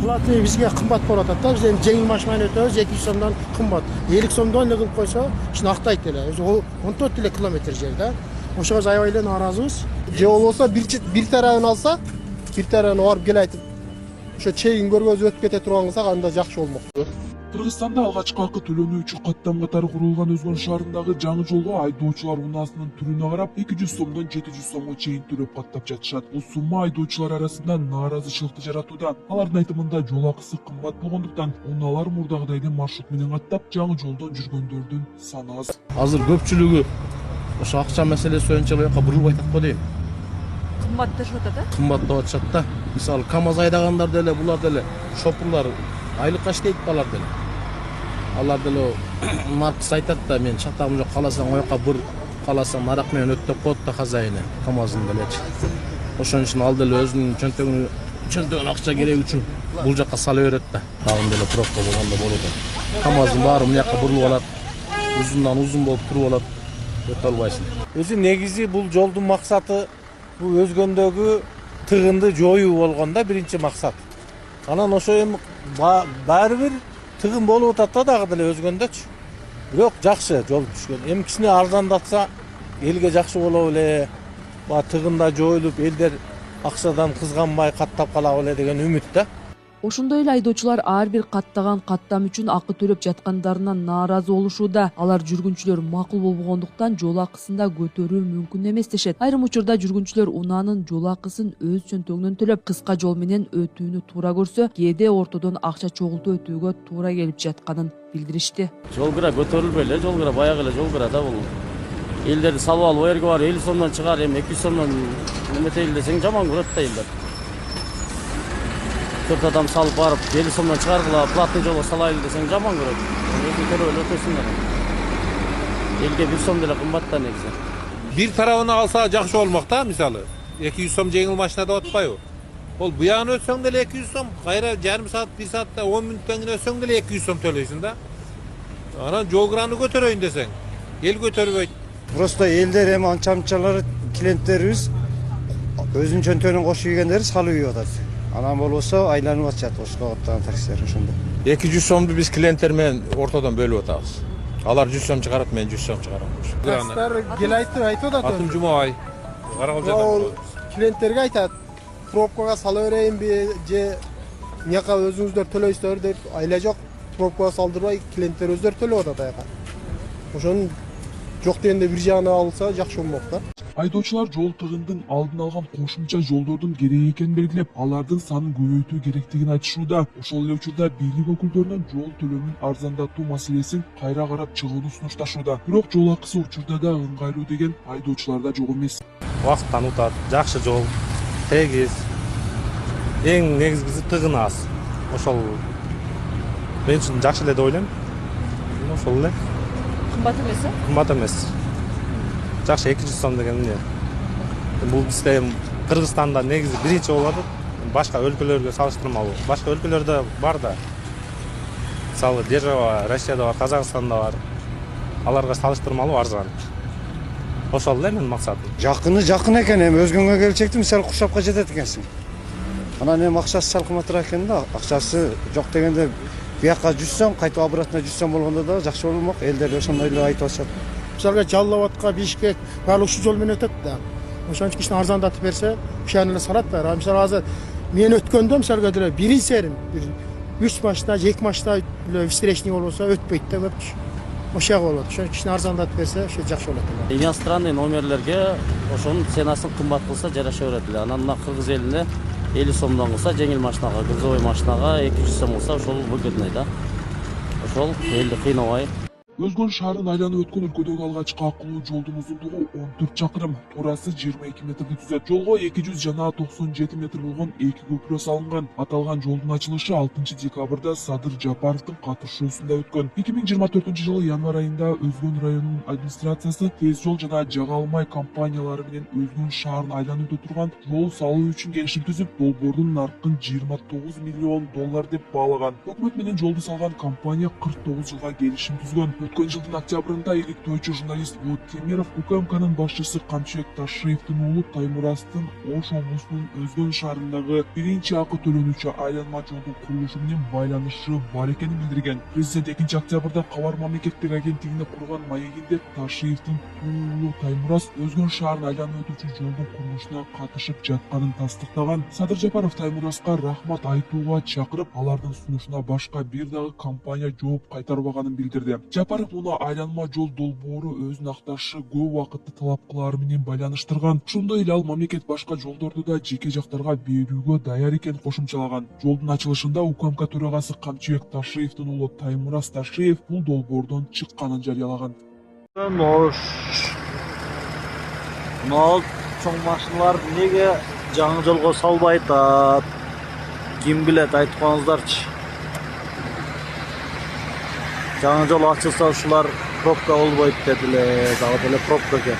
Платы бизге кымбат болуп атат да. Биз эми жеңил машинаны өтөбүз 200 сомдон кымбат. 50 сомдон эле кылып койсо, ишин актайт эле. Өзү 14 эле километр жер да. Ошого аябай эле нааразыбыз. Же болбосо бир тарабын алса, бир тарабын барып кел айтып, ошо чегин көргөзүп өтүп кете турган кылсак анда жакшы болмок. Кыргызстанда алгачкы акы төлөнүүчү каттам катары курулган Өзгөн шаарындагы жаңы жолго айдоочулар унаасынын түрүнө карап 200 сомдон 700 сомго чейин төлөп каттап жатышат. Бул сумма айдоочулар арасында нааразычылыкты жаратууда. Алардын айтымында жол акысы кымбат болгондуктан унаалар мурдагыдай маршрут менен каттап жаңы жолдон жүргөндөрдүн саны аз. Азыр көпчүлүгү ошо акча маселеси боюнча буяка бурулбай атат го дейм. Кымбатташып атат да? Кымбаттап атышат да. Мисалы КамАЗ айдагандар деле, булар деле шопурлар айлыкка иштейт алар деле. Алар деле маркасы айтат да, мен чатагым жок, каласаң ояка бур, каласаң арак менен өт деп коет да хозяйыны, КамАЗдын делечи. Ошон үчүн ал деле өзүнүн чөнтөгүнө акча кереги үчүн бул жака сала берет да. Дагы деле пробка болгондо болот. КамАЗдын баары мынакка бурулуп алат, узундан узун болуп туруп алат, өтө албайсың. Өзү негизи бул жолдун максаты бул Өзгөндөгү тыгынды жоюу болгон да биринчи максат. Анан ошо эми баары бир тыгын болуп атат да дагы деле Өзгөндөчү. Бирок жакшы жол түшкөн. Эми кичине арзандатса элге жакшы болот эле. Тыгын да жоюлуп, элдер акчадан кызганбай каттап калат эле деген үмүт да. Ошондой эле айдоочулар ар бир каттаган каттам үчүн акы төлөп жаткандарынан нааразы болушууда. Алар жүргүнчүлөр макул болбогондуктан жол акысында көтөрүү мүмкүн эмес дешет. Айрым учурда жүргүнчүлөр унаанын жол акысын өз чөнтөгүнөн төлөп, кыска жол менен өтүүнү туура көрсө, кээде ортодон акча чогултуп өтүүгө туура келип жатканын билдиришти. Жол кыра көтөрүлбөй эле, жол кыра баягы эле жол кыра да бул. Элдерди салып алып, жерге барып 50 сомдон чыгар, эми 200 сомдон неметейли десең жаман көрөт да элдер. 4 адам салып барып 50 сомдон чыгаргыла, платный жолго салайлы десең жаман көрөт. Эки көрөп эле өтөсүңөр. Элге 1 сом деле кымбат да негизи. Бир тарабын алса жакшы болмок да, мисалы. 200 сом жеңил машинада отпайбы? Ол буягын өтсөң деле 200 сом, кайра жарым саат, 1 саатта 10 мүнөттөн кийин өтсөң деле 200 сом төлөйсүң да. Анан жол кыраны көтөрөйүн десең, эл көтөрбөйт. Просто элдер эми анча-мынчалар клиенттерибиз өзүнүн чөнтөгүнөн кошуп ийгендери салып ийип атат. Анан болбосо айланып атышат ошого оттогон таксилер ошондо. 200 сомду биз клиенттер менен ортодон бөлүп атабыз. Алар 100 сом чыгарат, мен 100 сом чыгарам. Таксилер кел айтып атат. Атым Жумабай. Каракалжадан. Клиенттерге айтат, пробкага сала берейинби же мияка өзүңүздөр төлөйсүздөр деп, айла жок, пробкага салдырбай клиенттер өздөрү төлөп атат аяка. Ошонун жок дегенде бир жагына алынса жакшы болмок да. Айдоочулар жол тыгындын алдын алган кошумча жолдордун керек экенин белгилеп, алардын санын көбөйтүү керектигин айтышууда. Ошол эле учурда бийлик өкүлдөрүнөн жол төлөмүн арзандатуу маселесин кайра карап чыгууну сунушташууда. Бирок жол акысы учурда да ыңгайлуу деген айдоочуларда жок эмес. Убакыттан утат, жакшы жол, тегиз. Эң негизгиси тыгын аз. Ошол мен үчүн жакшы эле деп ойлойм. Ошол эле. Кымбат эмес? Кымбат эмес. Жакшы 200 сом деген эмне? Бул бизде Кыргызстанда негизи биринчи болуп атат. Башка өлкөлөргө салыштырмалуу. Башка өлкөлөрдө бар да. Мисалы Держава, Россияда бар, Казакстанда бар. Аларга салыштырмалуу арзан. Ошол эле менин максатым. Жакын экен, эми Өзгөнгө келчекти мисалы Куршапка жетет экенсиң. Анан эми акчасы сал кымбатыраак экен да, акчасы жок дегенде бияка 100 сом, кайтып обратно 100 сом болгондо да жакшы болмок. Элдер ошондой эле айтып атышат. Мисалга Жалал-Абадка, Бишкек баары ушул жол менен өтөт да. Ошон үчүн кичине арзандатып берсе, ушаны эле салат да. Мисалы азыр мен өткөндө мисалга деле бирин серин 3 машина, 2 машина эле встречный болбосо өтпөйт да көпчү. Ошого болот. Ошон кичине арзандатып берсе, ошо жакшы болот эле. Иностранный номерлерге ошонун ценасын кымбат кылса жараша берет эле. Анан мына кыргыз элине 50 сомдон кылса, жеңил машинага, грузовой машинага 200 сом кылса, ошол выгодный да. Ошол элди кыйнабай. Өзгөн шаарын айланып өткөн өлкөдөгү алгачкы акылуу жолдун узундугу 14 чакырым, турасы 22 метрди түзөт. Жолго 200 жана 97 метр болгон 2 көпүрө салынган. Аталган жолдун ачылышы 6 декабрда Садыр Жапаровдун катышуусунда өткөн. 2024-жылы январь айында Өзгөн районунун администрациясы тез жол жана жага алмай компаниялары менен Өзгөн шаарын айланып турган жол салуу үчүн келишим түзүп, долбоордун наркын 29 миллион доллар деп баалаган. Өкмөт менен жолду салган компания 49 жылга келишим түзгөн. Өткөн жылдын октябрында иликтөөчү журналист Болот Темиров УКМКнын башчысы Камчыбек Ташиевдин уулу Таймурастын Ош облусунун Өзгөн шаарындагы биринчи акы төлөнүүчү айланма жолдун курулушу менен байланышы бар экенин билдирген. Президент 2 октябрда Кабар мамлекеттик агенттигине курган маегинде Ташиевдин уулу Таймурас Өзгөн шаарын айланып өтүүчү жолдун курулушуна катышып жатканын тастыктаган. Садыр Жапаров Таймураска рахмат айтууга чакырып, алардын сунушуна башка бир дагы компания жооп кайтарбаганын билдирди. Жапаров муну айланма жол долбоору өзүнүн акташы көп убакытты талап кылары менен байланыштырган. Ошондой эле ал мамлекет башка жолдорду да жеке жактарга берүүгө даяр экенин кошумчалаган. Жолдун ачылышында УКМК төрагасы Камчыбек Ташиевдин уулу Таймурас Ташиев бул долбоордон чыкканын жарыялаган. Мынау чоң машиналар неге жаңы жолго салбай атат? Ким билет, айтып коңуздарчы. Жаңы жол ачылса ушулар пробка болбойт дедиле, дагы деле пробка экен.